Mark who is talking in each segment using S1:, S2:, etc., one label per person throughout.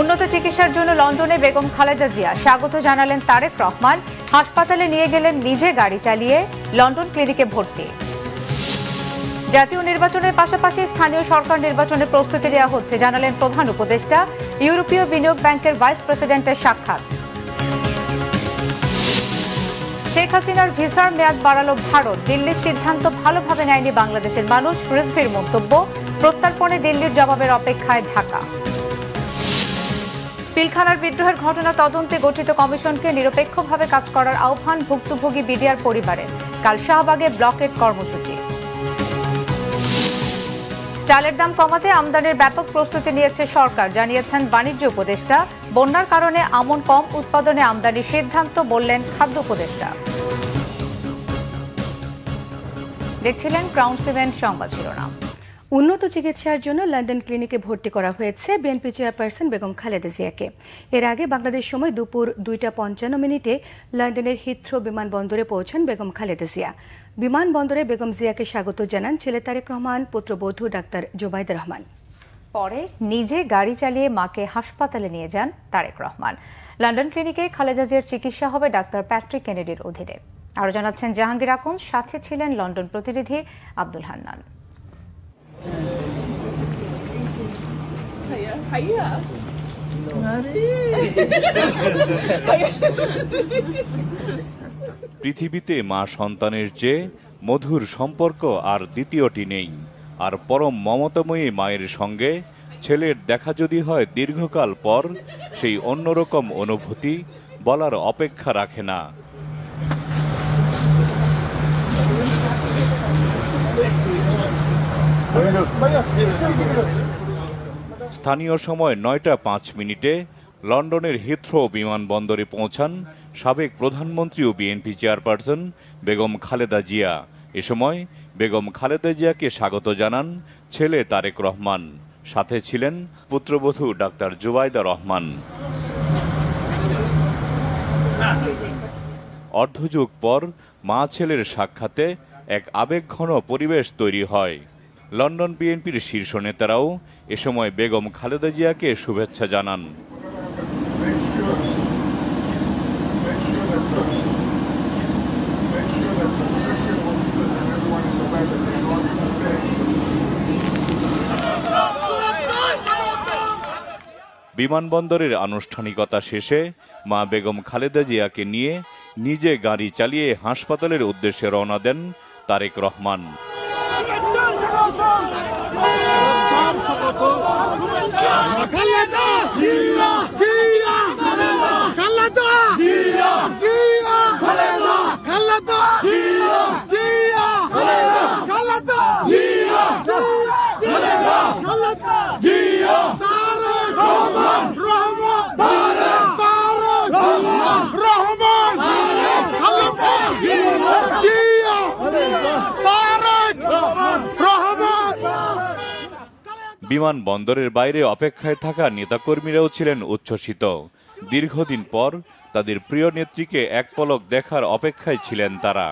S1: উন্নত চিকিৎসার জন্য লন্ডনে বেগম খালেদা জিয়া স্বাগত জানালেন তারেক রহমান। হাসপাতালে নিয়ে গেলেন নিজে গাড়ি চালিয়ে, লন্ডন ক্লিনিকে ভর্তি। জাতীয় নির্বাচনের পাশাপাশি স্থানীয় সরকার নির্বাচনের প্রস্তুতি নেওয়া হচ্ছে জানালেন প্রধান উপদেষ্টা। ইউরোপীয় বিনিয়োগ ব্যাংকের ভাইস প্রেসিডেন্টের সাক্ষাৎ। শেখ হাসিনার ভিসার মেয়াদ বাড়ালো ভারত, দিল্লির সিদ্ধান্ত ভালোভাবে নেয়নি বাংলাদেশের মানুষ, রিজভির মন্তব্য। প্রত্যর্পণে দিল্লির জবাবের অপেক্ষায় ঢাকা। পিলখানার বিদ্রোহের ঘটনা তদন্তে গঠিত কমিশনকে নিরপেক্ষভাবে কাজ করার আহ্বান ভুক্তভোগী বিডিআর পরিবারের। কাল শাহবাগে ব্লকেট কর্মসূচি। চালের দাম কমাতে আমদানির ব্যাপক প্রস্তুতি নিয়েছে সরকার, জানিয়েছেন বাণিজ্য উপদেষ্টা। বন্যার কারণে আমন কম উৎপাদনে আমদানির সিদ্ধান্ত, বললেন খাদ্য উপদেষ্টা। দেখছিলেন ক্রাউন সিমেন্ট সংবাদ শিরোনাম।
S2: উন্নত চিকিৎসার জন্য লন্ডন ক্লিনিকে ভর্তি করা হয়েছে বিএনপি চেয়ারপারসন বেগম খালেদা জিয়াকে। এর আগে বাংলাদেশ সময় দুপুর 2:55 লন্ডনের হিথ্রো বিমানবন্দরে পৌঁছান বেগম খালেদা জিয়া। বিমানবন্দরে বেগম জিয়াকে স্বাগত জানান ছেলে তারেক রহমান, পুত্রবধূ ডাক্তার জোবাইদা রহমান।
S1: পরে নিজে গাড়ি চালিয়ে মাকে হাসপাতালে নিয়ে যান তারেক রহমান। লন্ডন ক্লিনিকে খালেদা জিয়ার চিকিৎসা হবে ডাক্তার প্যাট্রিক কেনেডির অধীনে। আরও জানাচ্ছেন জাহাঙ্গীর আকুন, সাথে ছিলেন লন্ডন প্রতিনিধি আব্দুল হান্নান।
S3: পৃথিবীতে মা সন্তানের চেয়ে মধুর সম্পর্ক আর দ্বিতীয়টি নেই। আর পরম মমতাময়ী মায়ের সঙ্গে ছেলের দেখা যদি হয় দীর্ঘকাল পর, সেই অন্যরকম অনুভূতি বলার অপেক্ষা রাখে না। স্থানীয় সময় 9:05 লন্ডনের হিথ্রো বিমানবন্দরে পৌঁছান সাবেক প্রধানমন্ত্রী ও বিএনপি চেয়ারপারসন বেগম খালেদা জিয়া। এ সময় বেগম খালেদা জিয়াকে স্বাগত জানান ছেলে তারেক রহমান, সাথে ছিলেন পুত্রবধূ ডাক্তার জোবাইদা রহমান। অর্ধযুগ পর মা ছেলের সাক্ষাতে এক আবেগঘন পরিবেশ তৈরি হয়। লন্ডন বিএনপির শীর্ষ নেতারাও এ সময় বেগম খালেদা জিয়াকে শুভেচ্ছা জানান। বিমানবন্দরের আনুষ্ঠানিকতা শেষে মা বেগম খালেদা জিয়াকে নিয়ে নিজে গাড়ি চালিয়ে হাসপাতালের উদ্দেশ্যে রওনা দেন তারেক রহমান। বিমানবন্দরের বাইরে অপেক্ষায় থাকা নেতাকর্মীরাও ছিলেন উচ্ছ্বসিত। দীর্ঘদিন পর তাদের প্রিয় নেত্রীকে এক পলক দেখার অপেক্ষায় ছিলেন তারা।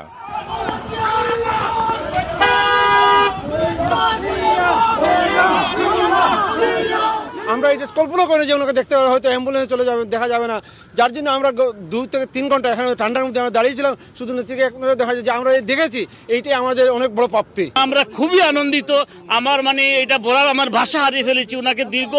S4: আমরা এটা কল্পনা করি যে ওনাকে দেখতে হয়তো অ্যাম্বুলেন্সে চলে যাবে, দেখা যাবে না, যার জন্য আমরা 2 থেকে 3 ঘন্টা এখানে ঠান্ডার মধ্যে আমরা দাঁড়িয়েছিলাম শুধু নেত্রীকে দেখা যায় যে আমরা দেখেছি। এইটাই আমাদের অনেক বড় প্রাপ্তি।
S5: আমরা খুবই আনন্দিত। আমার এটা বলার আমার ভাষা হারিয়ে ফেলেছি। ওনাকে দীর্ঘ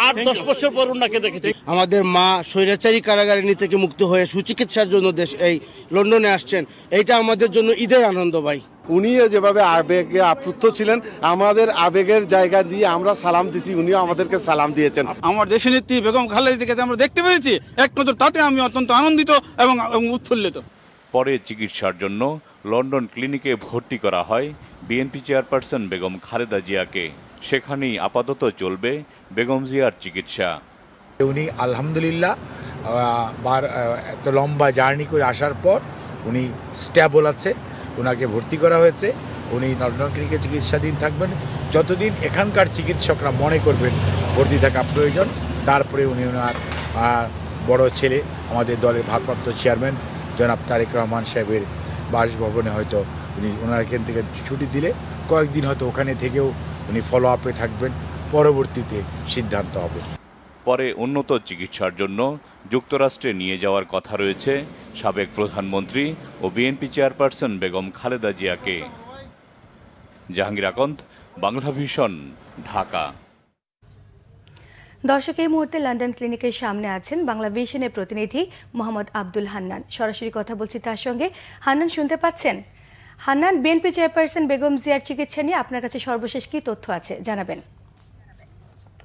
S5: 8-10 বছর পর ওনাকে দেখেছি।
S6: আমাদের মা স্বৈরাচারী কারাগারিনী থেকে মুক্ত হয়ে সুচিকিৎসার জন্য এই লন্ডনে আসছেন, এইটা আমাদের জন্য ঈদের আনন্দ ভাই।
S7: উনিও যেভাবে আবেগে আপ্লুত ছিলেন, আমাদের আবেগের জায়গা দিয়ে আমরা সালাম দিচ্ছি, উনিও আমাদেরকে সালাম দিয়েছেন।
S4: আমার দেশনেত্রী বেগম খালেদা জিয়াকে আমরা দেখতে পেরেছি, এক নজর তাতে আমি অত্যন্ত আনন্দিত এবং উৎফুল্লিত।
S3: পরে চিকিৎসার জন্য লন্ডন ক্লিনিকে ভর্তি করা হয় বিএনপি চেয়ারপারসন বেগম খালেদা জিয়াকে। সেখানেই আপাতত চলবে বেগম জিয়ার চিকিৎসা।
S8: উনি আলহামদুলিল্লাহ এত লম্বা জার্নি করে আসার পর উনি স্টেবল আছে, ওনাকে ভর্তি করা হয়েছে। উনি লন্ডন ক্লিনিকে চিকিৎসাধীন থাকবেন যতদিন এখানকার চিকিৎসকরা মনে করবেন ভর্তি থাকা প্রয়োজন। তারপরে উনি ওনার বড় ছেলে আমাদের দলের ভারপ্রাপ্ত চেয়ারম্যান জনাব তারেক রহমান সাহেবের বাসভবনে হয়তো উনি ওনার এখান থেকে ছুটি দিলে কয়েকদিন হয়তো ওখানে থেকেও উনি ফলো আপে থাকবেন, পরবর্তীতে সিদ্ধান্ত হবে।
S3: পরে উন্নত চিকিৎসার জন্য যুক্তরাষ্ট্রে নিয়ে যাওয়ার কথা রয়েছে সাবেক প্রধানমন্ত্রী ও বিএনপি চেয়ারপারসন বেগম খালেদা জিয়াকে। জাহাঙ্গীর আকন্দ, বাংলা ভিশন, ঢাকা।
S2: দর্শক, এই মুহূর্তে লন্ডন ক্লিনিকের সামনে আছেন বাংলা ভিশনের প্রতিনিধি মোহাম্মদ আব্দুল হান্নান। সরাসরি কথা বলছি তার সঙ্গে। হান্নান, শুনতে পাচ্ছেন? হান্নান, বিএনপি চেয়ারপারসন বেগম জিয়ার চিকিৎসা নিয়ে আপনার কাছে সর্বশেষ কি তথ্য আছে জানাবেন।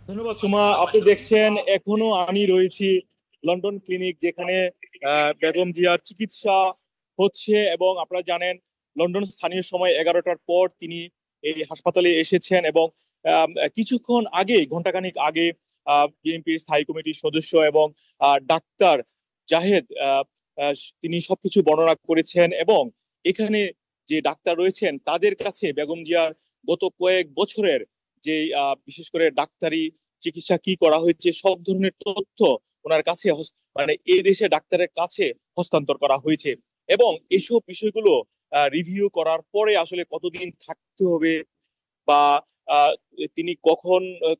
S9: ধন্যবাদ সুমা। আপনি দেখছেন এখনো আমি রয়েছি লন্ডন ক্লিনিক, যেখানে বেগম জিয়ার চিকিৎসা হচ্ছে। এবং আপনারা জানেন লন্ডন স্থানীয় সময় 11টার পর তিনি এই হাসপাতালে এসেছেন এবং কিছুক্ষণ আগে, ঘন্টাখানিক আগে বিএনপির স্থায়ী কমিটির সদস্য এবং ডাক্তার জাহেদ তিনি সবকিছু বর্ণনা করেছেন। এবং এখানে যে ডাক্তার রয়েছেন তাদের কাছে বেগম জিয়ার গত কয়েক বছরের যে বিশেষ করে ডাক্তারি চিকিৎসা কি করা হয়েছে সব ধরনের তথ্য ওনার কাছে, মানে এই দেশে ডাক্তারের কাছে হস্তান্তর করা হয়েছে। এবং এইসব বিষয়গুলো রিভিউ করার পরে আসলে কতদিন থাকতে হবে বা তিনি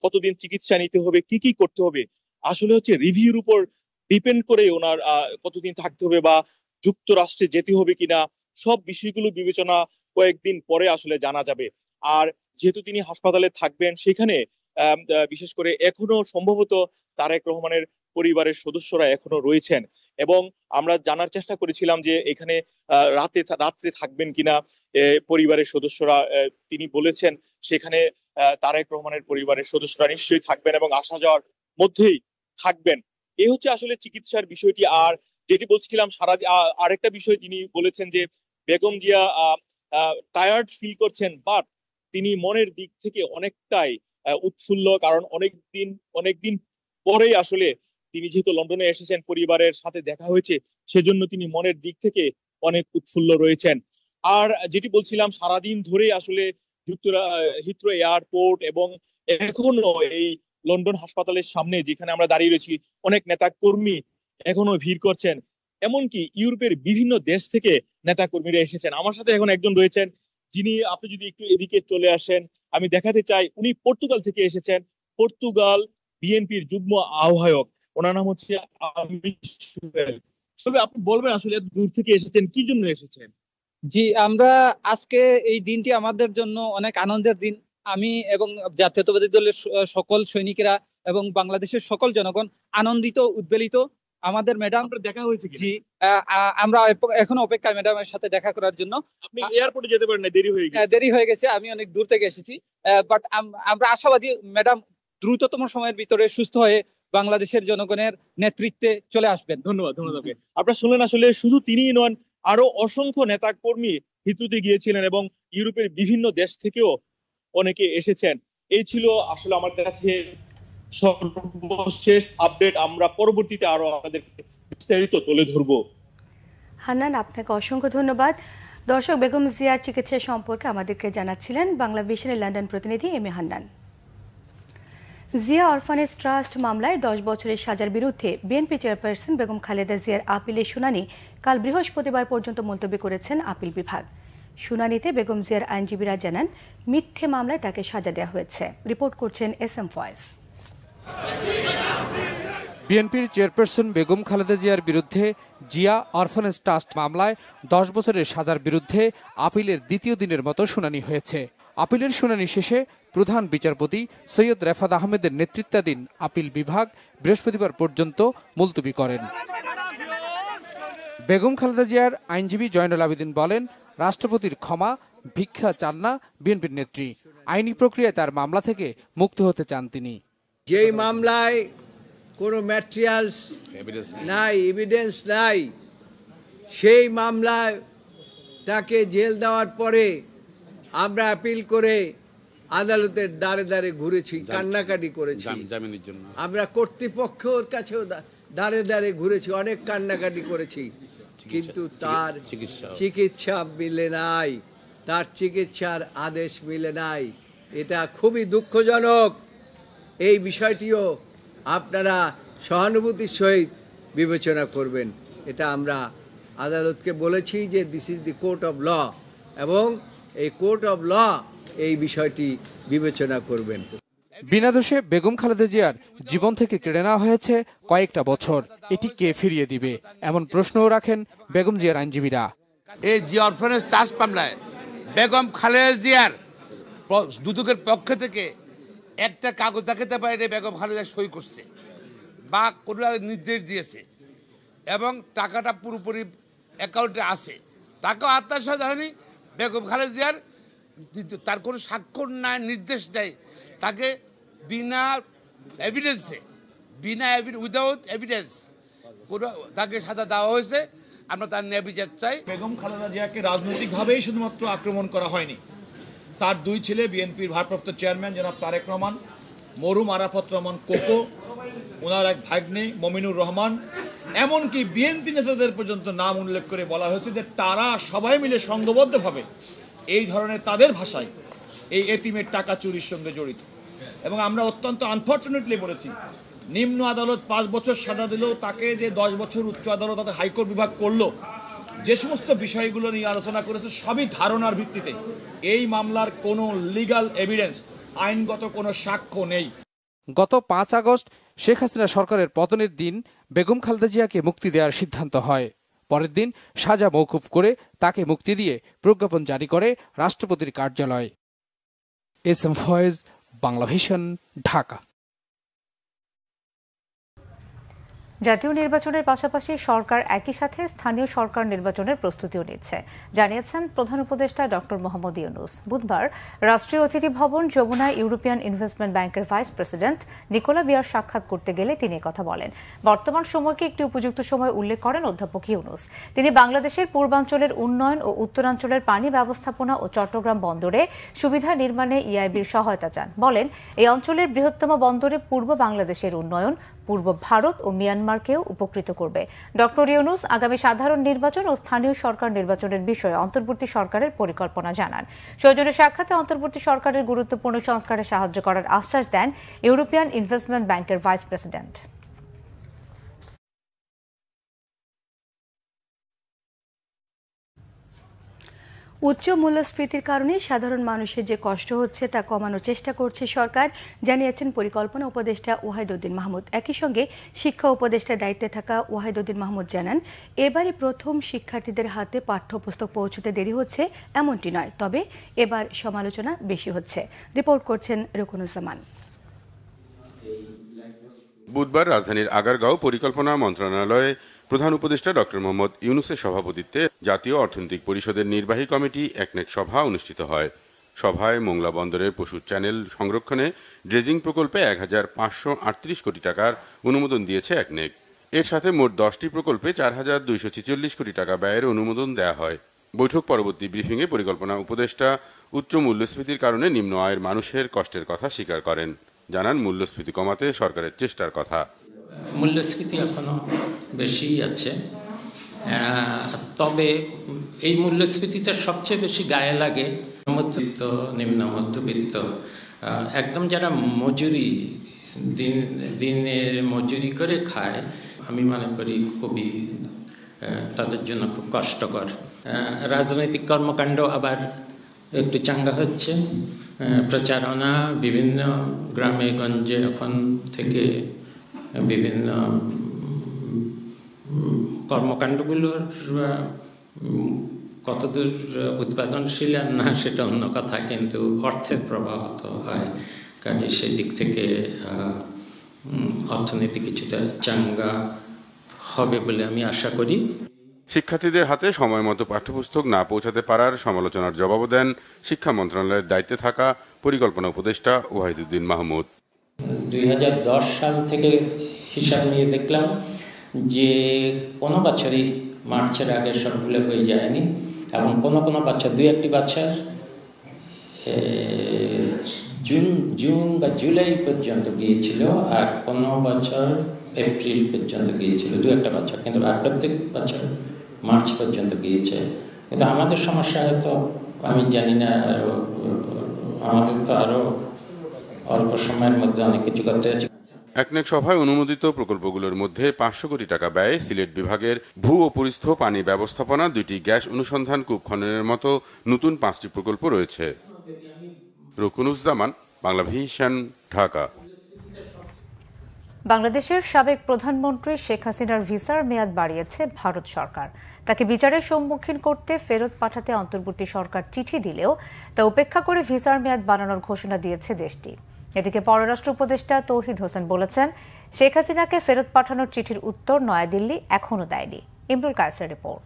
S9: কতদিন চিকিৎসা নিতে হবে, কি কি করতে হবে, আসলে হচ্ছে রিভিউর উপর ডিপেন্ড করে ওনার কতদিন থাকতে হবে বা যুক্তরাষ্ট্রে যেতে হবে কিনা, সব বিষয়গুলো বিবেচনা কয়েকদিন পরে আসলে জানা যাবে। আর যেহেতু তিনি হাসপাতালে থাকবেন, সেখানে বিশেষ করে এখনো সম্ভবত তারেক রহমানের পরিবারের সদস্যরা এখনো রয়েছেন। এবং আমরা জানার চেষ্টা করেছিলাম যে এখানে রাত্রে থাকবেন কিনা পরিবারের সদস্যরা। তিনি বলেছেন সেখানে তারেক রহমানের পরিবারের সদস্যরা নিশ্চয়ই থাকবেন এবং আসা যাওয়ার মধ্যেই থাকবেন। এই হচ্ছে আসলে চিকিৎসার বিষয়টি। আর যেটি বলছিলাম, আরেকটা বিষয় তিনি বলেছেন যে বেগম জিয়া টায়ার্ড ফিল করছেন, বাট তিনি মনের দিক থেকে অনেকটাই উৎফুল্ল। কারণ অনেকদিন পরেই আসলে তিনি যেহেতু লন্ডনে এসেছেন, পরিবারের সাথে দেখা হয়েছে, সেজন্য তিনি মনের দিক থেকে অনেক উৎফুল্ল রয়েছেন। আর যেটি বলছিলাম, সারাদিন ধরে আসলে হিথ্রো এয়ারপোর্ট এবং এখনো এই লন্ডন হাসপাতালের সামনে যেখানে আমরা দাঁড়িয়ে রয়েছি, অনেক নেতা কর্মী এখনো ভিড় করছেন। এমনকি ইউরোপের বিভিন্ন দেশ থেকে নেতা কর্মীরা এসেছেন। আমার সাথে এখন একজন রয়েছেন, যিনি, আপনি যদি একটু এদিকে চলে আসেন, আমি দেখাতে চাই, উনি পর্তুগাল থেকে এসেছেন। পর্তুগাল বিএনপির যুগ্ম আহ্বায়ক, ওনার নাম হচ্ছে আপনি বলবেন আসলে দূর থেকে এসেছেন, কি জন্য এসেছেন?
S10: জি, আমরা আজকে এই দিনটি আমাদের জন্য অনেক আনন্দের দিন। আমি এবং জাতীয়তাবাদী দলের সকল সৈনিকেরা এবং বাংলাদেশের সকল জনগণ আনন্দিত, উদ্বেলিত। আমাদের ম্যাডাম
S9: দেখা হয়েছে?
S10: জি, আমরা এখনো অপেক্ষা ম্যাডামের সাথে দেখা করার জন্য।
S9: আপনি এয়ারপোর্টে যেতে পারেন না,
S10: দেরি হয়ে গেছে। আমি অনেক দূর থেকে এসেছি, বাট আমরা আশাবাদী ম্যাডাম দ্রুততম সময়ের ভিতরে সুস্থ হয়ে বাংলাদেশের জনগণের নেতৃত্বে চলে আসবেন।
S9: ধন্যবাদ। আপনারা শুনলেন, আসলে শুধু তিনিই নন, আরো অসংখ্য নেতা কর্মী হিথ্রোতে গিয়েছিলেন এবং ইউরোপের বিভিন্ন দেশ থেকেও অনেকে এসেছেন। এই ছিল আসলে আমার কাছে সর্বশেষ আপডেট। আমরা পরবর্তীতে আরো আমাদের বিস্তারিত তুলে ধরবো।
S2: হান্নান, আপনাকে অসংখ্য ধন্যবাদ। দর্শক, বেগম জিয়ার চিকিৎসা সম্পর্কে আমাদেরকে জানাচ্ছিলেন বাংলা ভিশনের লন্ডন প্রতিনিধি M A Hannan. Zia orphanage trust মামলায় 10 বছরের সাজার বিরুদ্ধে বিএনপি চেয়ারপারসন বেগম খালেদা জিয়ার আপিলের শুনানি কাল বৃহস্পতিবার পর্যন্ত মুলতবি করেছেন আপিল বিভাগ। শুনানিতে বেগম জিয়ার আইনজীবীরা জানান, মিথ্যে মামলায় তাকে সাজা দেওয়া হয়েছে। রিপোর্ট করছেন SM ফয়েজ।
S11: বিএনপির চেয়ারপারসন বেগম খালেদা জিয়ার বিরুদ্ধে জিয়া অরফানেজ ট্রাস্ট মামলায় 10 বছরের সাজার বিরুদ্ধে আপিলের দ্বিতীয় দিনের মতো শুনানি হয়েছে। আপিলের শুনানি শেষে প্রধান বিচারপতি সৈয়দ রেফাত আহমেদের নেতৃত্বাধীন আপিল বিভাগ বৃহস্পতিবার পর্যন্ত মুলতবি করেন। বেগম খালেদা জিয়ার আইনজীবী জয়নুল আবেদিন বলেন, রাষ্ট্রপতির ক্ষমা ভিক্ষা চান না বিএনপির নেত্রী। আইনি প্রক্রিয়ায় তার মামলা থেকে মুক্ত হতে চান তিনি।
S12: যেই মামলায় কোনো ম্যাটেরিয়ালস নাই, এভিডেন্স নাই, সেই মামলায় তাকে জেল দেওয়ার পরে আমরা আপিল করে আদালতের দ্বারে দ্বারে ঘুরেছি, কান্নাকাটি করেছি জামিনের জন্য। আমরা কর্তৃপক্ষের কাছেও দ্বারে দ্বারে ঘুরেছি, অনেক কান্নাকাটি করেছি, কিন্তু তার চিকিৎসা মিলে নাই, তার চিকিৎসার আদেশ মিলে নাই। এটা খুবই দুঃখজনক। এই বিষয়টিও আপনারা সহানুভূতির সহিত বিবেচনা করবেন। এটা আমরা আদালতকে বলেছি যে this is the court of law, এবং এই কোর্ট অফ ল এই বিষয়টি বিবেচনা করবেন।
S11: বিনা দোষে বেগম খালেদা জিয়ার জীবন থেকে কেড়ে নেওয়া হয়েছে কয়েকটা বছর, এটি কে ফিরিয়ে দিবে এমন প্রশ্নও রাখেন বেগম জিয়ার আইনজীবীরা।
S13: এই জিয়া অরফানেজ ট্রাস্ট মামলায় বেগম খালেদা জিয়ার দুদকের পক্ষ থেকে একটা কাগজ দেখাতে পারে বেগম খালেদা সই করছে বা কোনো নির্দেশ দিয়েছে এবং টাকাটা পুরোপুরি অ্যাকাউন্টে আছে, টাকাও আত্মসাৎ হয়নি। বেগম খালেদা জিয়ার তার কোনো স্বাক্ষর নাই, নির্দেশ নেই, তাকে বিনা এভিডেন্সে উইদাউট এভিডেন্স কোনো তাকে সাজা দেওয়া হয়েছে। আমরা তার ন্যায় বিচার চাই।
S14: বেগম খালেদা জিয়াকে রাজনৈতিকভাবেই শুধুমাত্র আক্রমণ করা হয়নি, তার দুই ছেলে বিএনপির ভারপ্রাপ্ত চেয়ারম্যান জনাব তারেক রহমান, মরহুম আরাফাত রহমান কোকো, ওনার এক ভাগ্নে মমিনুর রহমান, এমনকি বিএনপি নেতাদের পর্যন্ত নাম উল্লেখ করে বলা হয়েছে যে তারা সবাই মিলে সংঘবদ্ধভাবে এই ধরনের তাদের ভাষায় এই এতিমের টাকা চুরির সঙ্গে জড়িত। এবং আমরা অত্যন্ত আনফর্চুনেটলি বলেছি, নিম্ন আদালত 5 বছর সাজা দিলেও তাকে যে 10 বছর উচ্চ আদালত অর্থাৎ হাইকোর্ট বিভাগ করলো, যে সমস্ত বিষয়গুলো নিয়ে আলোচনা করেছে সবই ধারণার ভিত্তিতে। এই মামলার কোনো লিগ্যাল এভিডেন্স, আইনগত কোনো সাক্ষ্য নেই।
S11: গত 5 আগস্ট শেখ হাসিনা সরকারের পতনের দিন বেগম খালেদা জিয়াকে মুক্তি দেওয়ার সিদ্ধান্ত হয়। পরের দিন সাজা মওকুফ করে তাকে মুক্তি দিয়ে প্রজ্ঞাপন জারি করে রাষ্ট্রপতির কার্যালয়। S M Foyez, Bangla Vision, Dhaka.
S1: জাতীয় নির্বাচনের পাশাপাশি সরকার একই সাথে স্থানীয় সরকার নির্বাচনের প্রস্তুতিও নিচ্ছে, জানিয়েছেন প্রধান উপদেষ্টা ডক্টর মোহাম্মদ ইউনূস। বুধবার রাষ্ট্রীয় অতিথি ভবন যমুনায় ইউরোপিয়ান ইনভেস্টমেন্ট ব্যাংকের ভাইস প্রেসিডেন্ট নিকোলা বিয়ার সাক্ষাৎ করতে গেলে তিনি কথা বলেন। বর্তমান সময়কে একটি উপযুক্ত সময় উল্লেখ করেন অধ্যাপক ইউনূস। তিনি বাংলাদেশের পূর্বাঞ্চলের উন্নয়ন ও উত্তরাঞ্চলের পানি ব্যবস্থাপনা ও চট্টগ্রাম বন্দরে সুবিধা নির্মাণে ইআইবির সহায়তা চান। বলেন, এই অঞ্চলের বৃহত্তম বন্দরে পূর্ব বাংলাদেশের উন্নয়ন পূর্ব ভারত ও মিয়ানমারকেও উপকৃত করবে। ডক্টর ইউনূস আগামী সাধারণ নির্বাচন ও স্থানীয় সরকার নির্বাচনের বিষয়ে অন্তর্বর্তী সরকারের পরিকল্পনা জানান। সৌজন্য সাক্ষাতে অন্তর্বর্তী সরকারের গুরুত্বপূর্ণ সংস্কারে সাহায্য করার আশ্বাস দেন ইউরোপিয়ান ইনভেস্টমেন্ট ব্যাংকের ভাইস প্রেসিডেন্ট।
S2: উচ্চ মূল্যস্ফীতির কারণে সাধারণ মানুষের যে কষ্ট হচ্ছে তা কমানোর চেষ্টা করছে সরকার, জানিয়েছেন পরিকল্পনা উপদেষ্টা ওয়াহিদউদ্দিন মাহমুদ। একই সঙ্গে শিক্ষা উপদেষ্টার দায়িত্বে থাকা ওয়াহিদউদ্দিন মাহমুদ জানান, এবারই প্রথম শিক্ষার্থীদের হাতে পাঠ্যপুস্তক পৌঁছতে দেরি হচ্ছে এমনটি নয়, তবে এবার সমালোচনা বেশি হচ্ছে। রিপোর্ট করছেন রুকনুজ্জামান।
S15: বুধবার রাজধানীর আগারগাঁও পরিকল্পনা মন্ত্রণালয়ে প্রধান উপদেষ্টা ডক্টর মোহাম্মদ ইউনূসের সভাপতিত্বে জাতীয় অর্থনৈতিক পরিষদের নির্বাহী কমিটি একনেক সভা অনুষ্ঠিত হয়। সভায় মোংলা বন্দরের পশু চ্যানেল সংরক্ষণে ড্রেজিং প্রকল্পে ১,৫৩৮ কোটি টাকার অনুমোদন দিয়েছে একনেক। এর সাথে মোট 10টি প্রকল্পে ৪,২৪৪ কোটি টাকা ব্যয়ের অনুমোদন দেয়া হয়। বৈঠক পরবর্তী ব্রিফিংয়ে পরিকল্পনা উপদেষ্টা উচ্চ মূল্যস্ফীতির কারণে নিম্ন আয়ের মানুষের কষ্টের কথা স্বীকার করেন। জানান, মূল্যস্ফীতি কমাতে সরকারের চেষ্টার কথা।
S16: মূল্যস্ফীতি এখনো বেশি আছে, তবে এই মূল্যস্ফীতিটা সবচেয়ে বেশি গায়ে লাগে মধ্যবিত্ত, নিম্ন মধ্যবিত্ত, একদম যারা মজুরি দিনের মজুরি করে খায়, আমি মনে করি খুবই তাদের জন্য খুব কষ্টকর। রাজনৈতিক কর্মকাণ্ড আবার একটু চাঙ্গা হচ্ছে, প্রচারণা বিভিন্ন গ্রামে গঞ্জে এখন থেকে বিভিন্ন কর্মকাণ্ডগুলোর কতদূর উৎপাদনশীল আর না সেটা অন্য কথা, কিন্তু অর্থের প্রভাব তো হয়, কাজে সেই দিক থেকে অর্থনীতি কিছুটা চাঙ্গা হবে বলে আমি আশা করি।
S15: শিক্ষার্থীদের হাতে সময় মতো পাঠ্যপুস্তক না পৌঁছাতে পারার সমালোচনার জবাব দেন শিক্ষা মন্ত্রণালয়ের দায়িত্বে থাকা পরিকল্পনা উপদেষ্টা ওয়াহিদউদ্দিন মাহমুদ।
S16: 2010 সাল থেকে হিসাব নিয়ে দেখলাম যে কোনো বছরই মার্চের আগে সবগুলো হয়ে যায়নি, এবং কোনো বছর 2-1টি বছর জুন বা জুলাই পর্যন্ত গিয়েছিল, আর কোনো বছর এপ্রিল পর্যন্ত গিয়েছিল, 2-1টা বছর, কিন্তু আর প্রত্যেক বছর মার্চ পর্যন্ত গিয়েছে। কিন্তু আমাদের সমস্যা হয়তো আমি জানি না, আমাদের তো আরও অল্প সময়ের মধ্যে অনেক কিছু করতে আছে।
S15: একনেক সভায় অনুমোদিত প্রকল্পগুলোর মধ্যে 500 কোটি টাকা ব্যয়ে সিলেট বিভাগের ভূ ও পরিস্থ পানি ব্যবস্থাপনা, 2টি গ্যাস অনুসন্ধান কূপ খননের মতো নতুন 5টি প্রকল্প রয়েছে। রুকনুজ্জামান, বাংলা ভিশন, ঢাকা।
S1: বাংলাদেশের সাবেক প্রধানমন্ত্রী শেখ হাসিনার ভিসার মেয়াদ বাড়িয়েছে ভারত সরকার। তাকে বিচারের সম্মুখীন করতে ফেরত পাঠাতে অন্তর্বর্তী সরকার চিঠি দিলেও তা উপেক্ষা করে ভিসার মেয়াদ বাড়ানোর ঘোষণা দিয়েছে দেশটি। এদিকে পররাষ্ট্র উপদেষ্টা তৌহিদ হোসেন বলেছেন, শেখ হাসিনাকে ফেরত পাঠানোর চিঠির উত্তর নয়াদিল্লি এখনো দেয়নি। ইমরুল কায়েসের রিপোর্ট।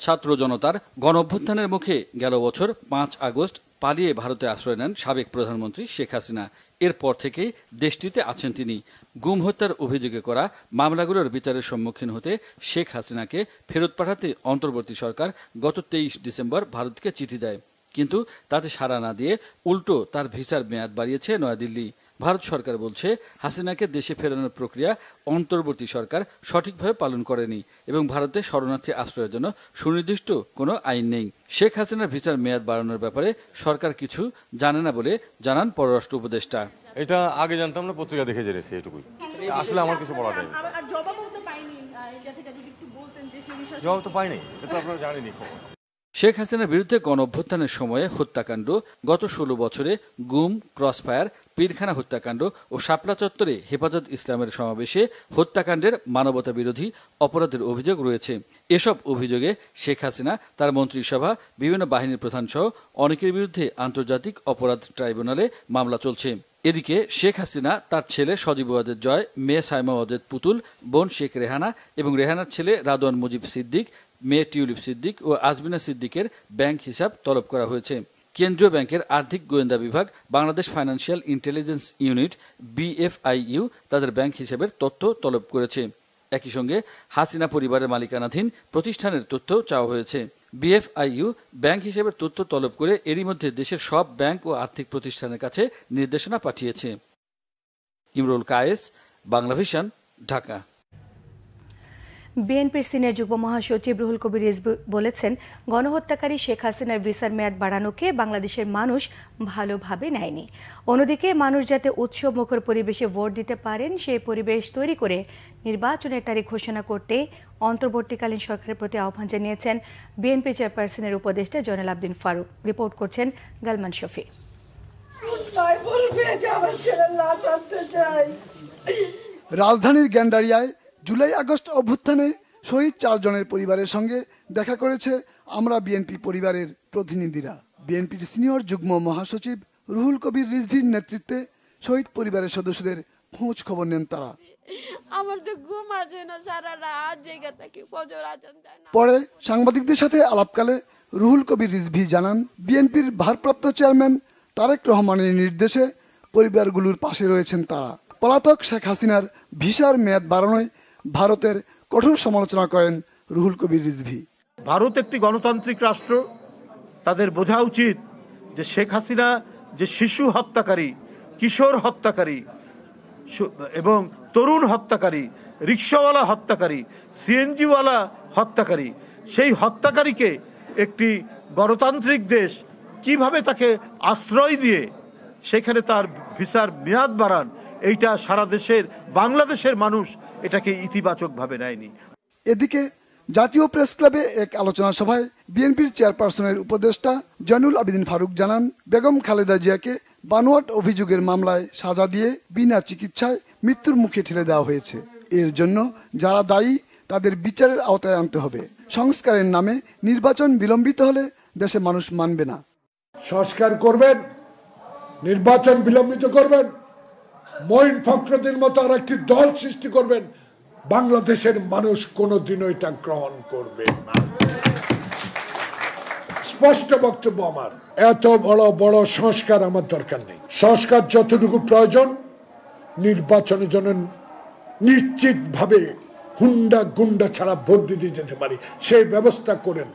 S17: ছাত্র জনতার গণঅভ্যুত্থানের মুখে গেল বছর 5 আগস্ট পালিয়ে ভারতে আশ্রয় নেন সাবেক প্রধানমন্ত্রী শেখ হাসিনা। এরপর থেকেই দেশটিতে আছেন তিনি। গুম হত্যার অভিযোগে করা মামলাগুলোর বিচারের সম্মুখীন হতে শেখ হাসিনাকে ফেরত পাঠাতে অন্তর্বর্তী সরকার গত 23 ডিসেম্বর ভারতকে চিঠি দেয়, কিন্তু তাতে সাড়া না দিয়ে উল্টো তার ভিসার মেয়াদ বাড়িয়েছে নয়াদিল্লি। ভারত সরকার বলছে, হাসিনাকে দেশে ফেরানোর প্রক্রিয়া অন্তর্বর্তী সরকার সঠিকভাবে পালন করেনি এবং ভারতে শরণার্থী আশ্রয়ের জন্য সুনির্দিষ্ট কোনো আইন নেই। শেখ হাসিনার ভিসার মেয়াদ বাড়ানোর ব্যাপারে সরকার কিছু জানে না বলে জানান পররাষ্ট্র উপদেষ্টা।
S18: এটা আগে জানতাম না, পত্রিকা দেখে জেনেছি, এটুকুই। আসলে আমার কিছু বলার নেই। জবাব তো পাইনি, এটা আপনারা জানেনই।
S17: শেখ হাসিনার বিরুদ্ধে গণঅভ্যুত্থানের সময়ে হত্যাকাণ্ড, গত 16 বছরে গুম, ক্রসফায়ার, পীরখানা হত্যাকাণ্ড ও শাপলা চত্বরে হেফাজত ইসলামের সমাবেশে হত্যাকাণ্ডের মানবতা বিরোধী অপরাধের অভিযোগ রয়েছে। এসব অভিযোগে শেখ হাসিনা, তার মন্ত্রিসভা, বিভিন্ন বাহিনীর প্রধান সহ অনেকের বিরুদ্ধে আন্তর্জাতিক অপরাধ ট্রাইব্যুনালে মামলা চলছে। এদিকে শেখ হাসিনা তার ছেলে সজীব ওয়াজেদ জয়, মেয়ে সাইমা ওয়াজেদ পুতুল, বোন শেখ রেহানা এবং রেহানার ছেলে রাদওয়ান মুজিব সিদ্দিক, মেয়ে টিউলিপ সিদ্দিক ও আজমিনা সিদ্দিকের ব্যাংক হিসাব তলব করা হয়েছে। কেন্দ্রীয় ব্যাংকের আর্থিক গোয়েন্দা বিভাগ, Bangladesh financial intelligence unit BFIU তাদের ব্যাংক হিসাবের তথ্য তলব করেছে। একই সঙ্গে হাসিনা পরিবারের মালিকানাধীন প্রতিষ্ঠানের তথ্য চাওয়া হয়েছে। BFIU ব্যাংক হিসেবের তথ্য তলব করে এরই মধ্যে দেশের সব ব্যাংক ও আর্থিক প্রতিষ্ঠানের কাছে নির্দেশনা পাঠিয়েছে। ইমরুল কায়েস, বাংলা ভিশন, ঢাকা।
S2: বিএনপির সিনিয়র যুগ্ম মহাসচিব রুহুল কবির রিজভী বলেছেন, গণহত্যাকারী শেখ হাসিনার ভিসার মেয়াদ বাড়ানোকে বাংলাদেশের মানুষ ভালোভাবে নেয়নি। অন্যদিকে মানুষ যাতে উৎসবমুখর পরিবেশে ভোট দিতে পারেন, সেই পরিবেশ তৈরি করে নির্বাচনের তারিখ ঘোষণা করতে অন্তর্বর্তীকালীন সরকারের প্রতি আহ্বান জানিয়েছেন বিএনপি চেয়ারপারসনের উপদেষ্টা জয়নাল আবদিন ফারুক। রিপোর্ট করছেন গালমান শফি।
S19: রাজধানীর গ্যান্ডারিয়ায় জুলাই আগস্ট অভ্যুত্থানে শহীদ 4 জনের পরিবারের সঙ্গে দেখা করেছে আমরা বিএনপি পরিবারের প্রতিনিধিরা। বিএনপির সিনিয়র যুগ্ম মহাসচিব রুহুল কবির রিজভীর নেতৃত্বে শহীদ পরিবারের সদস্যদের খোঁজ খবর নেন তারা। পরে সাংবাদিকদের সাথে আলাপকালে রুহুল কবির রিজভী জানান, বিএনপির ভারপ্রাপ্ত চেয়ারম্যান তারেক রহমানের নির্দেশে পরিবারগুলোর পাশে রয়েছেন তারা। পলাতক শেখ হাসিনার ভিসার মেয়াদ বাড়ানোয় ভারতের কঠোর সমালোচনা করেন রুহুল কবির রিজভী।
S20: ভারত একটি গণতান্ত্রিক রাষ্ট্র, তাদের বোঝা উচিত যে শেখ হাসিনা যে শিশু হত্যাকারী, কিশোর হত্যাকারী এবং তরুণ হত্যাকারী, রিক্সাওয়ালা হত্যাকারী, সিএনজিওয়ালা হত্যাকারী, সেই হত্যাকারীকে একটি গণতান্ত্রিক দেশ কিভাবে তাকে আশ্রয় দিয়ে সেখানে তার ভিসার মেয়াদ বাড়ান, এইটা সারা দেশের বাংলাদেশের মানুষ এটাকে ইতিবাচকভাবে নেয়নি।
S19: এদিকে জাতীয় প্রেস ক্লাবে এক আলোচনা সভায় বিএনপির চেয়ারপারসনের উপদেষ্টা জয়নুল আবেদিন ফারুক জানান, বেগম খালেদা জিয়াকে বানোয়াট অভিযোগের মামলায় সাজা দিয়ে বিনা চিকিৎসায় মৃত্যুর মুখে ঠেলে দেওয়া হয়েছে। এর জন্য যারা দায়ী তাদের বিচারের আওতায় আনতে হবে। সংস্কারের নামে নির্বাচন বিলম্বিত হলে দেশে মানুষ মানবে না।
S21: সংস্কার করবেন, নির্বাচন বিলম্বিত করবেন, মঈন ফখরুদ্দিন মতো আর একটি দল সৃষ্টি করবেন, বাংলাদেশের মানুষ কোনোদিনও এটা গ্রহণ করবে না। স্পষ্ট বক্তব্য আমার। এত বড় বড় সংস্কার আমার দরকার নেই। সংস্কার যতটুকু প্রয়োজন, নির্বাচনের জন্য নিশ্চিতভাবে হুন্ডা গুন্ডা ছাড়া ভোট দিতে যেতে পারি সেই ব্যবস্থা করেন।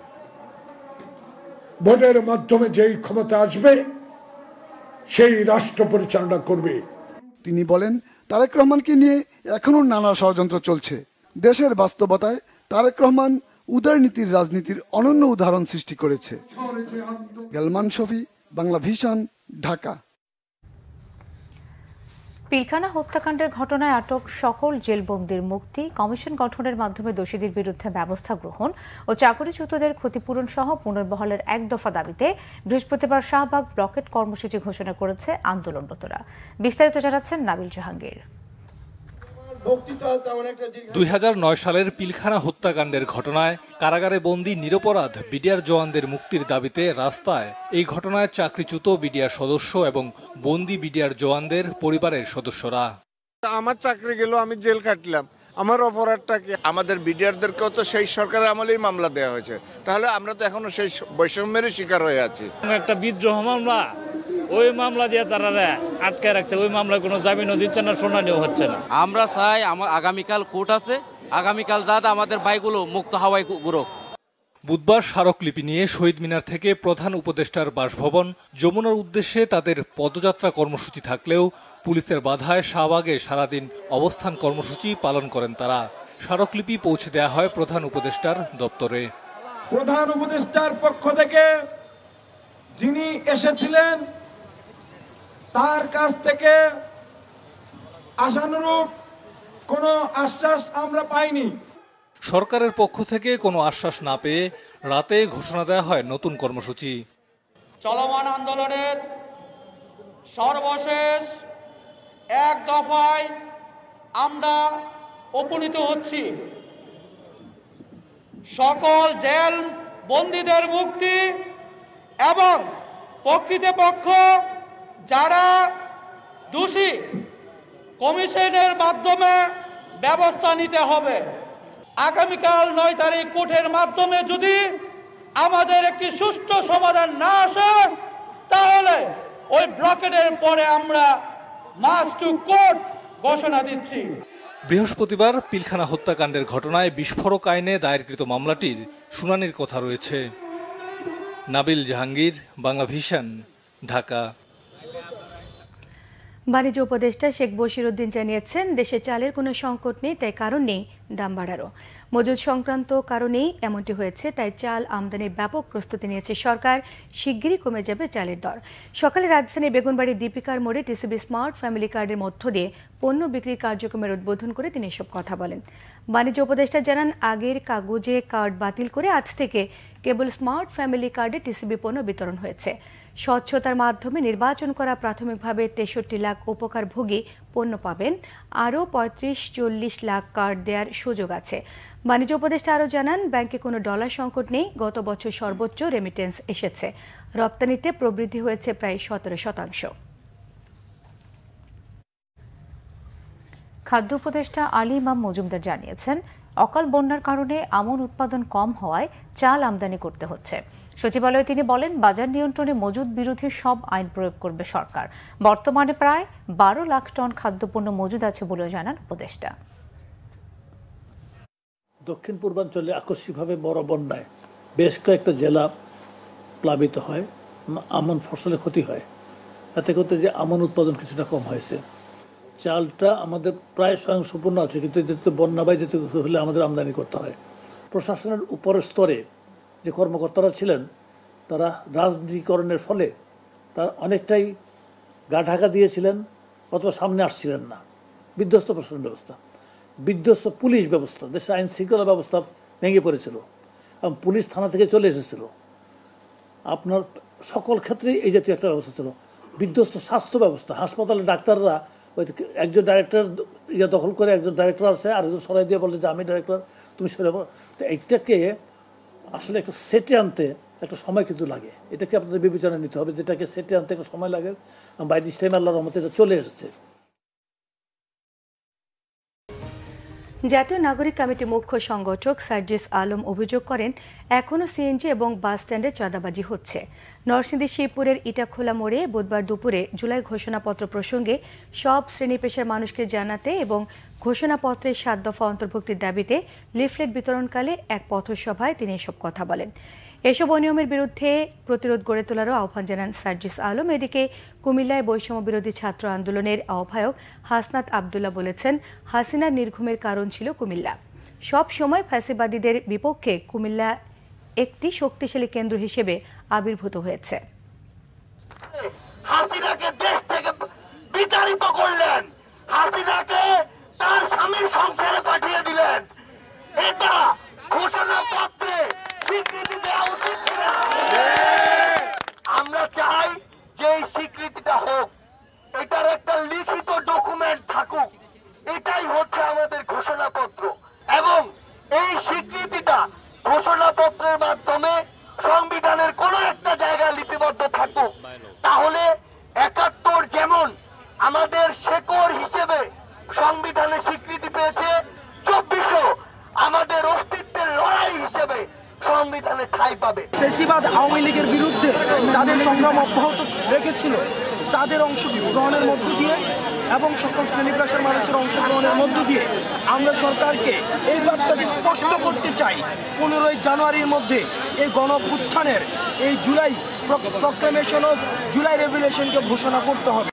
S21: ভোটের মাধ্যমে যেই ক্ষমতা আসবে সেই রাষ্ট্র পরিচালনা করবে।
S19: তিনি বলেন, তারেক রহমানকে নিয়ে এখনো নানা ষড়যন্ত্র চলছে। দেশের বাস্তবতায় তারেক রহমান উদারনীতির রাজনীতির অনন্য উদাহরণ সৃষ্টি করেছে। গালমান শফি, বাংলা ভিশন, ঢাকা।
S1: পিলখানা হত্যাকাণ্ডের ঘটনায় আটক সকল জেলবন্দির মুক্তি, কমিশন গঠনের মাধ্যমে দোষীদের বিরুদ্ধে ব্যবস্থা গ্রহণ ও চাকরিচ্যুতদের ক্ষতিপূরণ সহ পুনর্বহালের এক দফা দাবিতে বৃহস্পতিবার শাহবাগ ব্লকেট কর্মসূচি ঘোষণা করেছে আন্দোলনরতরা। বিস্তারিত জানাচ্ছেন নাবিল জাহাঙ্গীর।
S5: 2009 সালের পিলখানা হত্যাকাণ্ডের ঘটনায় কারাগারে বন্দী নিরপরাধ বিডিআর জওয়ানদের মুক্তির দাবিতে রাস্তায় এই ঘটনায় চাকরিচ্যুত বিডিআর সদস্য এবং বন্দী বিডিআর জওয়ানদের পরিবারের সদস্যরা।
S22: আমার চাকরি গেল, আমি জেল কাটলাম, আমার অপরাধটা কি? আমাদের বিডিআরদেরকেও তো সেই সরকারের আমলেই মামলা দেওয়া হয়েছে, তাহলে আমরা তো এখনো সেই বৈষম্যের শিকার হয়ে আছি।
S23: একটা বিদ্রোহ মামলা, ওই মামলা দিয়ে তারা আটকে রাখছে, ওই মামলায় কোনো জামিনও দিচ্ছে না, শুনানিও হচ্ছে না।
S24: আমরা চাই আমার আগামীকাল কোর্ট আছে, আগামীকাল যাতে আমাদের ভাইগুলো মুক্ত হাওয়ায় ঘুরুক।
S5: বুধবার স্মারকলিপি নিয়ে শহীদ মিনার থেকে প্রধান উপদেষ্টার বাসভবন যমুনার উদ্দেশ্যে তাদের পদযাত্রা কর্মসূচি থাকলেও পুলিশের বাধায় শাহবাগে সারাদিন অবস্থান কর্মসূচি পালন করেন তারা। স্মারকলিপি পৌঁছে দেওয়া হয় প্রধান উপদেষ্টার দপ্তরে।
S25: প্রধান উপদেষ্টার পক্ষ থেকে যিনি এসেছিলেন তার কাছ থেকে আশানুরূপ কোনো আশ্বাস আমরা পাইনি।
S5: সরকারের পক্ষ থেকে কোনো আশ্বাস না পেয়ে রাতে ঘোষণা দেওয়া হয় নতুন কর্মসূচি।
S26: চলমান আন্দোলনের সর্বশেষ এক দফায় আমরা উপনীত হচ্ছি। সকল জেল বন্দীদের মুক্তি এবং প্রকৃতপক্ষ যারা দোষী কমিশনের মাধ্যমে ব্যবস্থা নিতে হবে। আগামীকাল 9 তারিখ কোর্টের মাধ্যমে যদি আমাদের একটি সুষ্ঠু সমাধান না আসে, তাহলে ওই ব্লকেটের পরে আমরা মার্চ টু কোর্ট ঘোষণা দিচ্ছি।
S5: বৃহস্পতিবার পিলখানা হত্যাকাণ্ডের ঘটনায় বিস্ফোরক আইনে দায়েরকৃত মামলাটির শুনানির কথা রয়েছে। নাবিল জাহাঙ্গীর, বাংলা ভিশন, ঢাকা।
S2: বাণিজ্য উপদেষ্টা শেখ বশিরউদ্দিন জানিয়েছেন, দেশে চালের কোনো সংকট নেই, তাই কারণ নেই দাম বাড়ারও। মজুদ সংক্রান্ত কারণেই এমনটি হয়েছে, তাই চাল আমদানির ব্যাপক প্রস্তুতি নিয়েছে সরকার। শিগগিরই কমে যাবে চালের দর। সকালে রাজধানীর বেগুনবাড়ি দীপিকার মোড়ে টিসিবি স্মার্ট ফ্যামিলি কার্ডের মধ্য দিয়ে পণ্য বিক্রি কার্যক্রমের উদ্বোধন করে তিনি এসব কথা বলেন। বাণিজ্য উপদেষ্টা জানান, আগের কাগজে কার্ড বাতিল করে আজ থেকে কেবল স্মার্ট ফ্যামিলি কার্ডে টিসিবি পণ্য বিতরণ হয়েছে। স্বচ্ছতার মাধ্যমে নির্বাচন করা প্রাথমিকভাবে 63 লাখ উপকারভোগী পণ্য পাবেন। আরও 35-40 লাখ কার্ড দেওয়ার সুযোগ আছে। বাণিজ্য উপদেষ্টা আরও জানান, ব্যাংকে কোনো ডলার সংকট নেই। গত বছর সর্বোচ্চ রেমিটেন্স এসেছে। রপ্তানিতে প্রবৃদ্ধি হয়েছে প্রায় 17%।
S1: খাদ্য উপদেষ্টা আলী ইমাম মজুমদার জানিয়েছেন, অকাল বন্যার কারণে আমন উৎপাদন কম হওয়ায় চাল আমদানি করতে হচ্ছে। সচিবালয়ে তিনি বলেন, বাজার নিয়ন্ত্রণে মজুদ বিরোধী সব আইন প্রয়োগ করবে সরকার। বর্তমানে প্রায় 12 লাখ টন খাদ্যপণ্য মজুদ আছে বলেও জানান উপদেষ্টা।
S27: দক্ষিণ পূর্বাঞ্চলে আকস্মিকভাবে বড় বন্যায় বেশ কয়েকটা জেলা প্লাবিত হয়, আমন ফসলের ক্ষতি হয়। তাতে করতে যে আমন উৎপাদন কিছুটা কম হয়েছে। চালটা আমাদের প্রায় স্বয়ংসম্পূর্ণ আছে, কিন্তু যেহেতু বন্যা বাই যেতে হলে আমাদের আমদানি করতে হয়। প্রশাসনের উপরের স্তরে যে কর্মকর্তারা ছিলেন, তারা রাজনীতিকরণের ফলে তার অনেকটাই গা ঢাকা দিয়েছিলেন অথবা সামনে আসছিলেন না। বিধ্বস্ত প্রশাসন ব্যবস্থা, বিধ্বস্ত পুলিশ ব্যবস্থা, দেশে আইন শৃঙ্খলা ব্যবস্থা ভেঙে পড়েছিল এবং পুলিশ থানা থেকে চলে এসেছিল। আপনার সকল ক্ষেত্রেই এই জাতীয় একটা ব্যবস্থা ছিল। বিধ্বস্ত স্বাস্থ্য ব্যবস্থা, হাসপাতালে ডাক্তাররা ওই একজন ডাইরেক্টর দখল করে, একজন ডাইরেক্টর আছে আর একজন সরাই দিয়ে বলে যে আমি ডাইরেক্টর, তুমি সরে। তো এইটাকে আসলে একটা সেটে আনতে একটা সময় কিন্তু লাগে। এটাকে আপনাদের বিবেচনা নিতে হবে, যেটাকে সেটে আনতে একটা সময় লাগে। বাই দিস টাইম আল্লাহর রহমতে এটা চলে এসেছে।
S2: জাতীয় নাগরিক কমিটির মুখ্য সংগঠক সার্জিস আলম অভিযোগ করেন, এখনও সিএনজি এবং বাস স্ট্যান্ডে চাঁদাবাজি হচ্ছে। নরসিংদী শিবপুরের ইটাখোলা মোড়ে বুধবার দুপুরে জুলাই ঘোষণাপত্র প্রসঙ্গে সব শ্রেণী পেশার মানুষকে জানাতে এবং ঘোষণাপত্রের 7 দফা অন্তর্ভুক্তির দাবিতে লিফলেট বিতরণকালে এক পথসভায় তিনি এসব কথা বলেন। এসব অনিয়মের বিরুদ্ধে প্রতিরোধ গড়ে তোলারও আহ্বান জানান সার্জিস আলম। এদিকে কুমিল্লায় বৈষম্য বিরোধী ছাত্র আন্দোলনের আহ্বায়ক হাসনাত আবদুল্লাহ বলেছেন, হাসিনার নির্ঘুমের কারণ ছিল কুমিল্লা। সব সময় ফ্যাসিবাদীদের বিপক্ষে কুমিল্লা একটি শক্তিশালী কেন্দ্র হিসেবে আবির্ভূত হয়েছে।
S28: হাসিনাকে দেশ থেকে বিতাড়িত করলেন,
S3: হাসিনাকে তার স্বামীর সংসারে পাঠিয়ে দিলেন। এটা ঘোষণাপত্রে স্বীকৃতি দেওয়া উচিত কিনা? আমরা চাই যে এই স্বীকৃতিটা হোক, এটার একটা লিখিত ডকুমেন্ট থাকুক। এটাই হচ্ছে আমাদের ঘোষণাপত্র, এবং এই স্বীকৃতিটা ঘোষণাপত্রের মাধ্যমে সংবিধানের কোন একটা জায়গায় লিপিবদ্ধ থাকুক। তাহলে ৭১ যেমন আমাদের শেকড় হিসেবে সংবিধানে স্বীকৃতি পেয়েছে, ২৪০০ আমাদের অস্তিত্বের লড়াই হিসেবে সংবিধানে ঠাঁই পাবে।
S4: ফেসিবাদ আওয়ামী লীগের বিরুদ্ধে তাদের সংগ্রাম অব্যাহত রেখেছিল, তাদের অংশগ্রহণের মধ্য দিয়ে এবং সকল শ্রেণী পেশার মানুষের অংশগ্রহণের মধ্য দিয়ে আমরা সরকারকে এই বার্তাটি স্পষ্ট করতে চাই, ১৫ই জানুয়ারির মধ্যে এই গণঅভ্যুত্থানের এই জুলাই প্রক্লেমেশন অফ জুলাই রেভলিউশনকে ঘোষণা করতে হবে।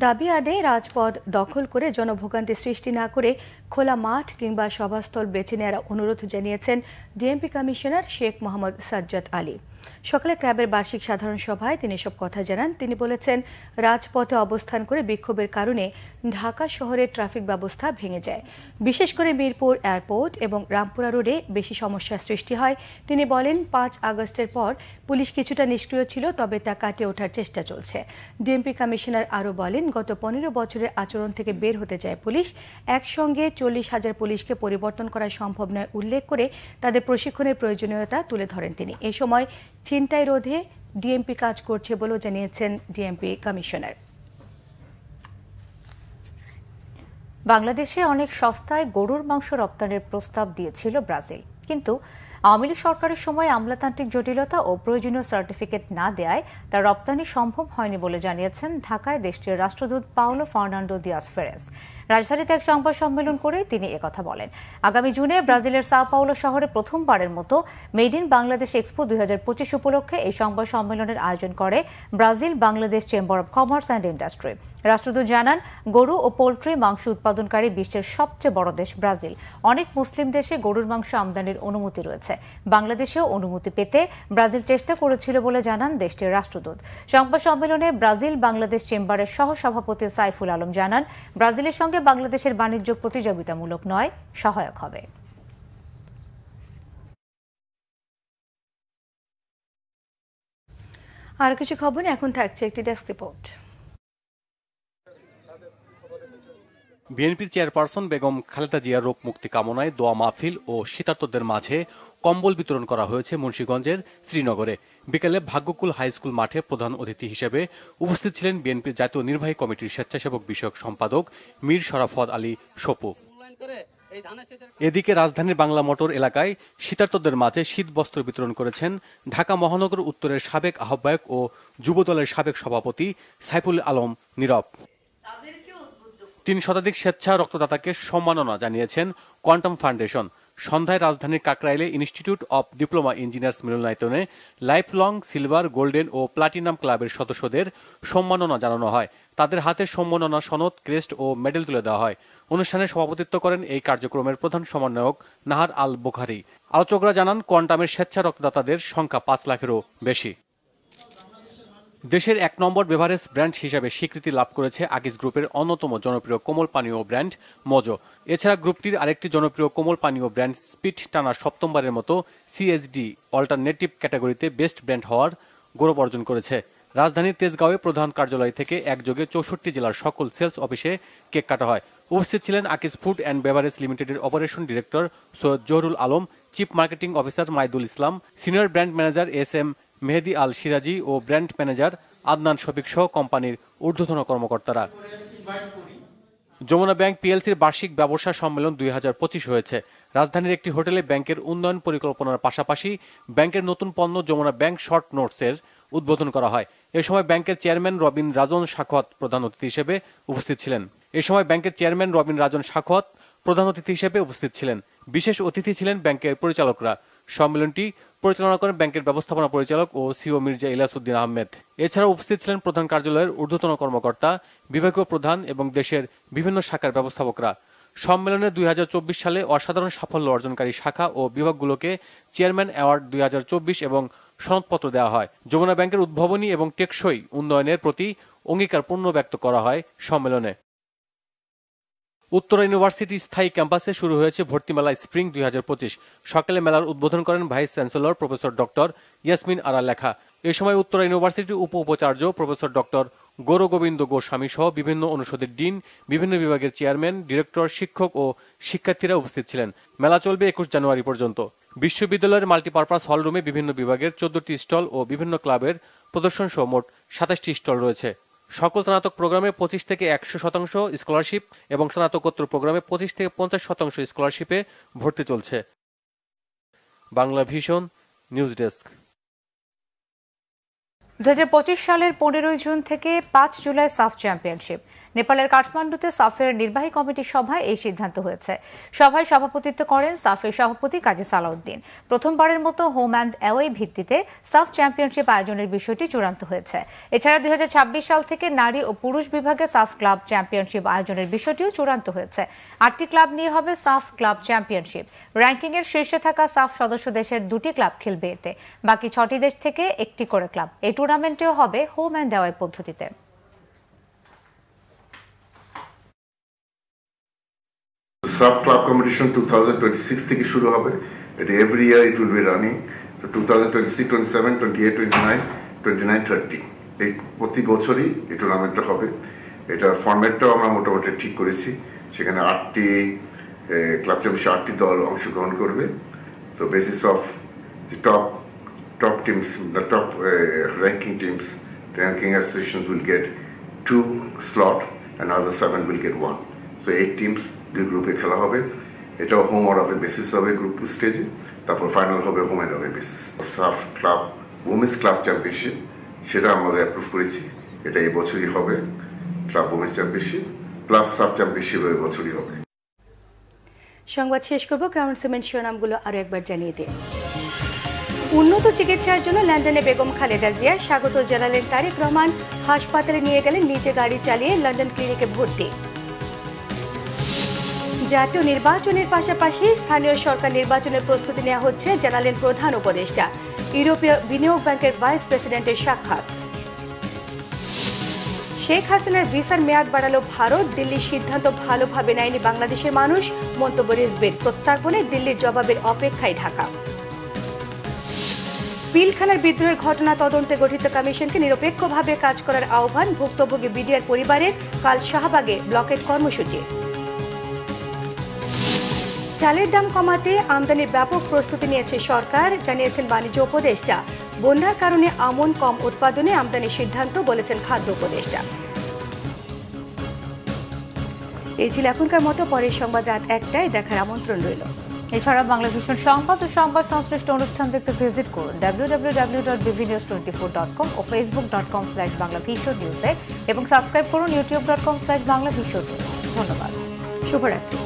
S2: দাবি আদায়ে রাজপথ দখল করে জনভোগান্তি সৃষ্টি না করে খোলা মাঠ কিংবা সভাস্থল বেছে নেওয়ার অনুরোধ জানিয়েছেন ডিএমপি কমিশনার শেখ মোহাম্মদ সাজ্জাদ আলী। সকালে ক্লাবের বার্ষিক সাধারণ সভায় তিনি এসব কথা জানান। তিনি বলেছেন, রাজপথে অবস্থান করে বিক্ষোভের কারণে ঢাকা শহরের ট্রাফিক ব্যবস্থা ভেঙে যায়। বিশেষ করে মিরপুর এয়ারপোর্ট এবং রামপুরা রোডে বেশি সমস্যার সৃষ্টি হয়। তিনি বলেন, ৫ আগস্টের পর পুলিশ কিছুটা নিষ্ক্রিয় ছিল, তবে তা কাটিয়ে ওঠার চেষ্টা চলছে। ডিএমপি কমিশনার আরও বলেন, গত ১৫ বছরের আচরণ থেকে বের হতে যায় পুলিশ। একসঙ্গে ৪০,০০০ পুলিশকে পরিবর্তন করা সম্ভব নয় উল্লেখ করে তাদের প্রশিক্ষণের প্রয়োজনীয়তা তুলে ধরেন তিনি। এ সময় ছিনতাই রোধে ডিএমপি কাজ করছে বলেও জানিয়েছেন ডিএমপি কমিশনার।
S1: বাংলাদেশে অনেক সস্তায় গরুর মাংস রপ্তানির প্রস্তাব দিয়েছিল ব্রাজিল, কিন্তু আওয়ামী লীগ সরকারের সময় আমলাতান্ত্রিক জটিলতা ও প্রয়োজনীয় সার্টিফিকেট না দেয়ায় তা রপ্তানি সম্ভব হয়নি বলে জানিয়েছেন ঢাকায় দেশটির রাষ্ট্রদূত পাওলো ফার্নান্ডো দিয়াস ফেরেস। রাজধানীতে এক সংবাদ সম্মেলন করে তিনি একথা বলেন। আগামী জুনে ব্রাজিলের সাও পাওলো শহরে প্রথমবারের মতো মেড ইন বাংলাদেশ এক্সপো ২০২৫ উপলক্ষে এই সংবাদ সম্মেলনের আয়োজন করে Brazil Bangladesh chamber of commerce and industry. রাষ্ট্রদূত জানান, গরু ও পোল্ট্রি মাংস উৎপাদনকারী বিশ্বের সবচেয়ে বড় দেশ ব্রাজিল। অনেক মুসলিম দেশে গরুর মাংস আমদানির অনুমতি রয়েছে। বাংলাদেশেও অনুমতি পেতে ব্রাজিল চেষ্টা করেছিল বলে জানান দেশটির রাষ্ট্রদূত। সংবাদ সম্মেলনে ব্রাজিল বাংলাদেশ চেম্বারের সহসভাপতি সাইফুল আলম জানান, ব্রাজিলের সঙ্গে বাংলাদেশের বাণিজ্য প্রতিযোগিতামূলক নয়, সহায়ক হবে।
S2: আর কিছু খবর এখন থাকছে একটি ডেস্ক রিপোর্ট।
S6: বিএনপির চেয়ারপারসন বেগম খালেদা জিয়ার রোগ মুক্তি কামনায় দোয়া মাহফিল ও শীতার্তদের মাঝে কম্বল বিতরণ করা হয়েছে মুন্সিগঞ্জের শ্রীনগরে। বিকেলে ভাগ্যকুল হাই স্কুল মাঠে প্রধান অতিথি হিসেবে উপস্থিত ছিলেন বিএনপির জাতীয় নির্বাহী কমিটির স্বেচ্ছাসেবক বিষয়ক সম্পাদক মীর শরাফত আলী সপু। এদিকে রাজধানীর বাংলা মোটর এলাকায় শীতার্তদের মাঝে শীত বস্ত্র বিতরণ করেছেন ঢাকা মহানগর উত্তরের সাবেক আহ্বায়ক ও যুবদলের সাবেক সভাপতি সাইফুল আলম নীরব। ৩ শতাধিক স্বেচ্ছা রক্তদাতাকে সম্মাননা জানিয়েছেন কোয়ান্টাম ফাউন্ডেশন। সন্ধ্যায় রাজধানীর কাকরাইলে ইনস্টিটিউট অব ডিপ্লোমা ইঞ্জিনিয়ার্স মিলনায়তনে লাইফ লং সিলভার, গোল্ডেন ও প্লাটিনাম ক্লাবের সদস্যদের সম্মাননা জানানো হয়। তাদের হাতে সম্মাননা সনদ, ক্রেস্ট ও মেডেল তুলে দেওয়া হয়। অনুষ্ঠানে সভাপতিত্ব করেন এই কার্যক্রমের প্রধান সমন্বয়ক নাহার আল বুখারি। আলোচকরা জানান, কোয়ান্টামের স্বেচ্ছা রক্তদাতাদের সংখ্যা ৫ লাখেরও বেশি। দেশের ১ নম্বর বেভারেজ ব্র্যান্ড হিসেবে স্বীকৃতি লাভ করেছে আকিজ গ্রুপের অন্যতম জনপ্রিয় কোমল পানীয় ব্র্যান্ড মোজো। এছাড়া গ্রুপটির আরেকটি জনপ্রিয় কোমল পানীয় ব্র্যান্ড স্পিড টানা সপ্তমবারের মতো সিএসডি অল্টারনেটিভ ক্যাটাগরিতে বেস্ট ব্র্যান্ড হওয়ার গৌরব অর্জন করেছে। রাজধানীর তেজগাঁওয়ে প্রধান কার্যালয় থেকে একযোগে ৬৪ জেলার সকল সেলস অফিসে কেক কাটা হয়। উপস্থিত ছিলেন আকিজ ফুড অ্যান্ড বেভারেজ লিমিটেডের operation director Syed Zahurul Alam, chief marketing officer Maidul Islam, senior brand manager S M. Mehedi Al Siraji ও ব্র্যান্ড ম্যানেজার আদনান শফিক সহ কোম্পানির ঊর্ধ্বতন কর্মকর্তারা। যমুনা ব্যাংক পিএলসির বার্ষিক ব্যবসা সম্মেলন ২০২৫ হয়েছে। রাজধানীর একটি হোটেলে ব্যাংকের উন্নয়ন পরিকল্পনার পাশাপাশি ব্যাংকের নতুন পণ্য যমুনা ব্যাংক শর্ট নোটসের উদ্বোধন করা হয়। এ সময় ব্যাংকের চেয়ারম্যান রবিন রাজন শাখওয়াত প্রধান অতিথি হিসেবে উপস্থিত ছিলেন। বিশেষ অতিথি ছিলেন ব্যাংকের পরিচালকরা। সম্মেলনটি পরিচালনা করেন ব্যাংকের ব্যবস্থাপনা পরিচালক ও সিও মির্জা ইলিয়াসউদ্দিন আহমেদ। এছাড়াও উপস্থিত ছিলেন প্রধান কার্যালয়ের ঊর্ধ্বতন কর্মকর্তা, বিভাগীয় প্রধান এবং দেশের বিভিন্ন শাখার ব্যবস্থাপকরা। সম্মেলনে ২০২৪ সালে অসাধারণ সাফল্য অর্জনকারী শাখা ও বিভাগগুলোকে চেয়ারম্যান অ্যাওয়ার্ড ২০২৪ এবং সনদপত্র দেওয়া হয়। যমুনা ব্যাংকের উদ্ভাবনী এবং টেকসই উন্নয়নের প্রতি অঙ্গীকার পূর্ণ ব্যক্ত করা হয় সম্মেলনে। উত্তরা ইউনিভার্সিটি স্থায়ী ক্যাম্পাসে শুরু হয়েছে ভর্তি মেলা স্প্রিং 2025। সকালে মেলার উদ্বোধন করেন vice chancellor professor doctor Yasmin Ara Lekha. এ সময় উত্তরা ইউনিভার্সিটির উপাচার্য প্রফেসর ডক্টর গৌরগোবিন্দ গোস্বামী সহ বিভিন্ন অনুষদের ডিন, বিভিন্ন বিভাগের চেয়ারম্যান, ডিরেক্টর, শিক্ষক ও শিক্ষার্থীরা উপস্থিত ছিলেন। মেলা চলবে 21 জানুয়ারি পর্যন্ত। বিশ্ববিদ্যালয়ের মাল্টিপারপাস হলরুমে বিভিন্ন বিভাগের 14টি স্টল ও বিভিন্ন ক্লাবের প্রদর্শন সহ মোট 27টি স্টল রয়েছে। সকল স্নাতক প্রোগ্রামে 25 থেকে 100% স্কলারশিপ এবং স্নাতকোত্তর প্রোগ্রামে 25 থেকে 50% স্কলারশিপে ভর্তি চলছে। Bangla vision news desk.
S1: 2025 সালের 15 জুন থেকে 5 জুলাই সাফ চ্যাম্পিয়নশিপ। নেপালের কাঠমান্ডুতে সাফের নির্বাহী কমিটির সভায় এই সিদ্ধান্ত হয়েছে। সভায় সভাপতিত্ব করেন সাফের সভাপতি কাজী সালাউদ্দিন। প্রথমবারের মতো হোম অ্যান্ড অ্যাওয়ে ভিত্তিতে সাফ চ্যাম্পিয়নশিপ আয়োজনের বিষয়টি চূড়ান্ত হয়েছে। এছাড়া 2026 সাল থেকে নারী ও পুরুষ বিভাগে সাফ ক্লাব চ্যাম্পিয়নশিপ আয়োজনের বিষয়টিও চূড়ান্ত হয়েছে। 8টি ক্লাব নিয়ে হবে সাফ ক্লাব চ্যাম্পিয়নশিপ। র্যাঙ্কিংয়ের শীর্ষে থাকা সাফ সদস্য দেশের 2টি ক্লাব খেলবে এতে, বাকি 6টি দেশ থেকে 1টি করে ক্লাব। এই টুর্নামেন্টেও হবে হোম অ্যান্ড অ্যাওয়ে পদ্ধতিতে।
S7: সাফ ক্লাব কম্পিটিশন 2026 থেকে শুরু হবে। এটা every year it will be running. তো 2026, 27, 28, 29, 29, 30 এই প্রতি বছরই এই টুর্নামেন্টটা হবে। এটার ফরম্যাটটাও আমরা মোটামুটি ঠিক করেছি। সেখানে 8টি ক্লাব চ্যাম্পিয়নশিপ 8টি দল অংশগ্রহণ করবে। তো basis of the top teams, the top ranking teams, ranking associations will get 2 slot and other 7 will get 1. So 8 teams 2 গ্রুপে খেলা হবে। এটাও হোম অর অফে বেসিস হবে গ্রুপ স্টেজে, তারপর ফাইনাল হবে হোম অ্যান্ড অফে বেসিস। সাফ ক্লাব উমেন্স ক্লাব চ্যাম্পিয়নশিপ সেটা আমরা অ্যাপ্রুভ করেছি। এটা এই বছরই হবে ক্লাব উমেন্স চ্যাম্পিয়নশিপ প্লাস সাফ চ্যাম্পিয়নশিপ এই বছরই হবে।
S2: সংবাদ শেষ করব, কারণ সিমেন্ট শিরোনামগুলো আরো একবার জানিয়ে দিই। উন্নত চিকিৎসার জন্য লন্ডনে বেগম খালেদা জিয়া স্বাগত জানালেন তারেক রহমান। হাসপাতালে নিয়ে গেলেন নিজে গাড়ি চালিয়ে, লন্ডন ক্লিনিকে ভর্তি। জাতীয় নির্বাচনের পাশাপাশি স্থানীয় সরকার নির্বাচনের প্রস্তুতি নেওয়া হচ্ছে জানালেন প্রধান উপদেষ্টা। ইউরোপীয় বিনিয়োগ ব্যাংকের ভাইস প্রেসিডেন্টের সাক্ষাৎ। শেখ হাসিনার ভিসার মেয়াদ বাড়ালো ভারত, দিল্লির সিদ্ধান্ত ভালোভাবে নেয়নি বাংলাদেশের মানুষ, মন্তব্য রিজভির। প্রত্যার্পণে দিল্লির জবাবের অপেক্ষায় ঢাকা। পিলখানার বিদ্রোহের ঘটনা তদন্তে গঠিত কমিশনকে নিরপেক্ষভাবে কাজ করার আহ্বান, ভুক্তভোগী বিডিআর পরিবারের। কাল শাহবাগে ব্লকেট কর্মসূচি। চালের দাম কমাতে আমদানির ব্যাপক প্রস্তুতি নিয়েছে সরকার, জানিয়েছেন বাণিজ্য উপদেষ্টা। বন্যার কারণে আমন কম উৎপাদনে আমদানির সিদ্ধান্ত, বলেছেন খাদ্য উপদেষ্টা। এই ছিল এখনকার মতো। পরের সংবাদ রাত 1টায় দেখার আমন্ত্রণ রইল।
S1: এছাড়া বাংলা ভিশন সংবাদ ও সংবাদ সংশ্লিষ্ট অনুষ্ঠান দেখতে ভিজিট করুন www.bvnews24.com ও facebook.com/banglavishonews এবং সাবস্ক্রাইব করুন youtube.com/banglavishonews। ধন্যবাদ,
S2: শুভরাত্রি।